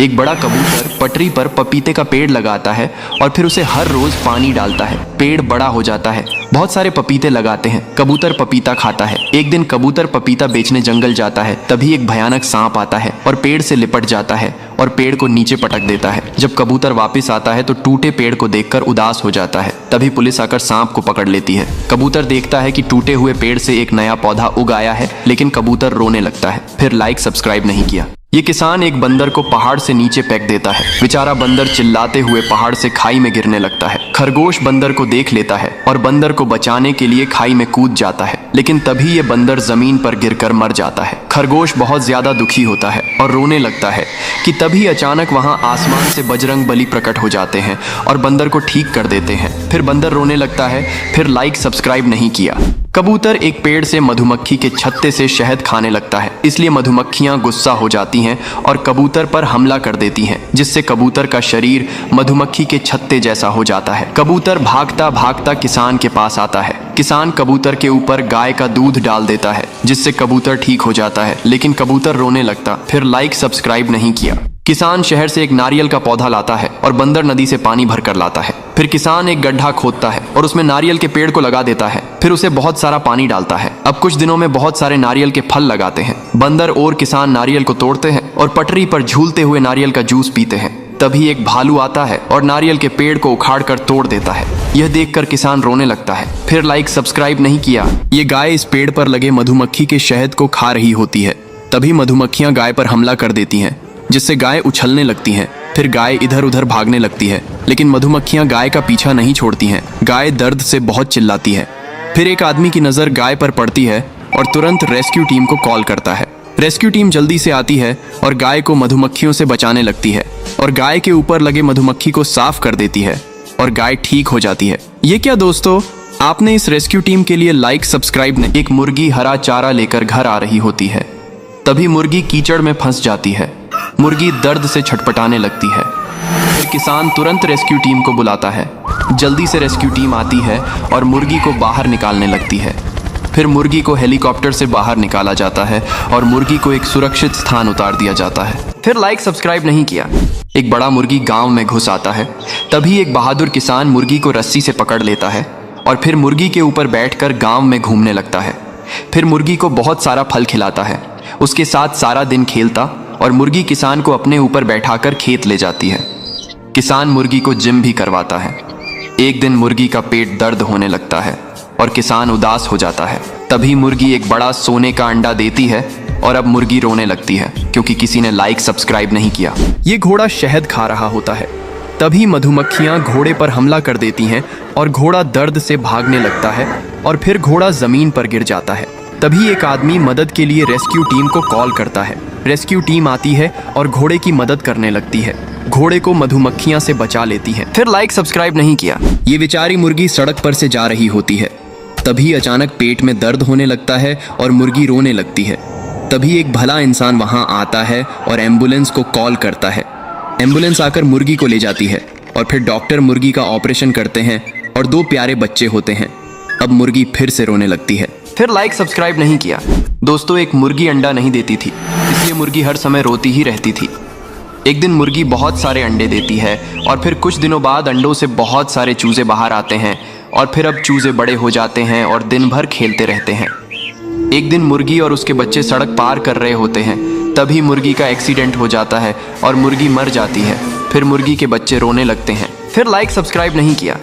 एक बड़ा कबूतर पटरी पर पपीते का पेड़ लगाता है और फिर उसे हर रोज पानी डालता है। पेड़ बड़ा हो जाता है, बहुत सारे पपीते लगाते हैं। कबूतर पपीता खाता है। एक दिन कबूतर पपीता बेचने जंगल जाता है, तभी एक भयानक सांप आता है और पेड़ से लिपट जाता है और पेड़ को नीचे पटक देता है। जब कबूतर वापस आता है तो टूटे पेड़ को देखकर उदास हो जाता है। तभी पुलिस आकर सांप को पकड़ लेती है। कबूतर देखता है कि टूटे हुए पेड़ से एक नया पौधा उग आया है, लेकिन कबूतर रोने लगता है। फिर लाइक सब्सक्राइब नहीं किया। ये किसान एक बंदर को पहाड़ से नीचे फेंक देता है। बेचारा बंदर चिल्लाते हुए पहाड़ से खाई में गिरने लगता है। खरगोश बंदर को देख लेता है और बंदर को बचाने के लिए खाई में कूद जाता है, लेकिन तभी ये बंदर जमीन पर गिरकर मर जाता है। खरगोश बहुत ज्यादा दुखी होता है और रोने लगता है कि तभी अचानक वहां आसमान से बजरंग बली प्रकट हो जाते हैं और बंदर को ठीक कर देते हैं। फिर बंदर रोने लगता है। फिर लाइक सब्सक्राइब नहीं किया। कबूतर एक पेड़ से मधुमक्खी के छत्ते से शहद खाने लगता है, इसलिए मधुमक्खियां गुस्सा हो जाती हैं और कबूतर पर हमला कर देती हैं, जिससे कबूतर का शरीर मधुमक्खी के छत्ते जैसा हो जाता है। कबूतर भागता भागता किसान के पास आता है। किसान कबूतर के ऊपर गाय का दूध डाल देता है, जिससे कबूतर ठीक हो जाता है, लेकिन कबूतर रोने लगता। फिर लाइक सब्सक्राइब नहीं किया। किसान शहर से एक नारियल का पौधा लाता है और बंदर नदी से पानी भर कर लाता है। फिर किसान एक गड्ढा खोदता है और उसमें नारियल के पेड़ को लगा देता है। फिर उसे बहुत सारा पानी डालता है। अब कुछ दिनों में बहुत सारे नारियल के फल लगाते हैं। बंदर और किसान नारियल को तोड़ते हैं और पटरी पर झूलते हुए नारियल का जूस पीते हैं। तभी एक भालू आता है और नारियल के पेड़ को उखाड़ कर तोड़ देता है। यह देखकर किसान रोने लगता है। फिर लाइक सब्सक्राइब नहीं किया। ये गाय इस पेड़ पर लगे मधुमक्खी के शहद को खा रही होती है। तभी मधुमक्खियां गाय पर हमला कर देती हैं, जिससे गाय उछलने लगती है। फिर गाय इधर उधर भागने लगती है, लेकिन मधुमक्खियां गाय का पीछा नहीं छोड़ती हैं। गाय दर्द से बहुत चिल्लाती है। फिर एक आदमी की नज़र गाय पर पड़ती है और तुरंत रेस्क्यू टीम को कॉल करता है। रेस्क्यू टीम जल्दी से आती है और गाय को मधुमक्खियों से बचाने लगती है और गाय के ऊपर लगे मधुमक्खी को साफ कर देती है और गाय ठीक हो जाती है। ये क्या दोस्तों, आपने इस रेस्क्यू टीम के लिए लाइक सब्सक्राइब नहीं। एक मुर्गी हरा चारा लेकर घर आ रही होती है। तभी मुर्गी कीचड़ में फंस जाती है। मुर्गी दर्द से छटपटाने लगती है। फिर किसान तुरंत रेस्क्यू टीम को बुलाता है। जल्दी से रेस्क्यू टीम आती है और मुर्गी को बाहर निकालने लगती है। फिर मुर्गी को हेलीकॉप्टर से बाहर निकाला जाता है और मुर्गी को एक सुरक्षित स्थान उतार दिया जाता है। फिर लाइक सब्सक्राइब नहीं किया। एक बड़ा मुर्गी गांव में घुस आता है। तभी एक बहादुर किसान मुर्गी को रस्सी से पकड़ लेता है और फिर मुर्गी के ऊपर बैठकर गांव में घूमने लगता है। फिर मुर्गी को बहुत सारा फल खिलाता है, उसके साथ सारा दिन खेलता और मुर्गी किसान को अपने ऊपर बैठाकर खेत ले जाती है। किसान मुर्गी को जिम भी करवाता है। एक दिन मुर्गी का पेट दर्द होने लगता है और किसान उदास हो जाता है। तभी मुर्गी एक बड़ा सोने का अंडा देती है और अब मुर्गी रोने लगती है क्योंकि किसी ने लाइक सब्सक्राइब नहीं किया। ये घोड़ा शहद खा रहा होता है। तभी मधुमक्खियां घोड़े पर हमला कर देती हैं और घोड़ा दर्द से भागने लगता है और फिर घोड़ा जमीन पर गिर जाता है। तभी एक आदमी मदद के लिए रेस्क्यू टीम को कॉल करता है। रेस्क्यू टीम आती है और घोड़े की मदद करने लगती है। घोड़े को मधुमक्खियां से बचा लेती है। फिर लाइक सब्सक्राइब नहीं किया। ये बेचारी मुर्गी सड़क पर से जा रही होती है। तभी अचानक पेट में दर्द होने लगता है और मुर्गी रोने लगती है। तभी एक भला इंसान वहां आता है और एम्बुलेंस को कॉल करता है। एम्बुलेंस आकर मुर्गी को ले जाती है और फिर डॉक्टर मुर्गी का ऑपरेशन करते हैं और 2 प्यारे बच्चे होते हैं। अब मुर्गी फिर से रोने लगती है। फिर लाइक सब्सक्राइब नहीं किया। दोस्तों, एक मुर्गी अंडा नहीं देती थी, इसलिए मुर्गी हर समय रोती ही रहती थी। एक दिन मुर्गी बहुत सारे अंडे देती है और फिर कुछ दिनों बाद अंडों से बहुत सारे चूजे बाहर आते हैं और फिर अब चूजे बड़े हो जाते हैं और दिन भर खेलते रहते हैं। एक दिन मुर्गी और उसके बच्चे सड़क पार कर रहे होते हैं। तभी मुर्गी का एक्सीडेंट हो जाता है और मुर्गी मर जाती है। फिर मुर्गी के बच्चे रोने लगते हैं। फिर लाइक सब्सक्राइब नहीं किया।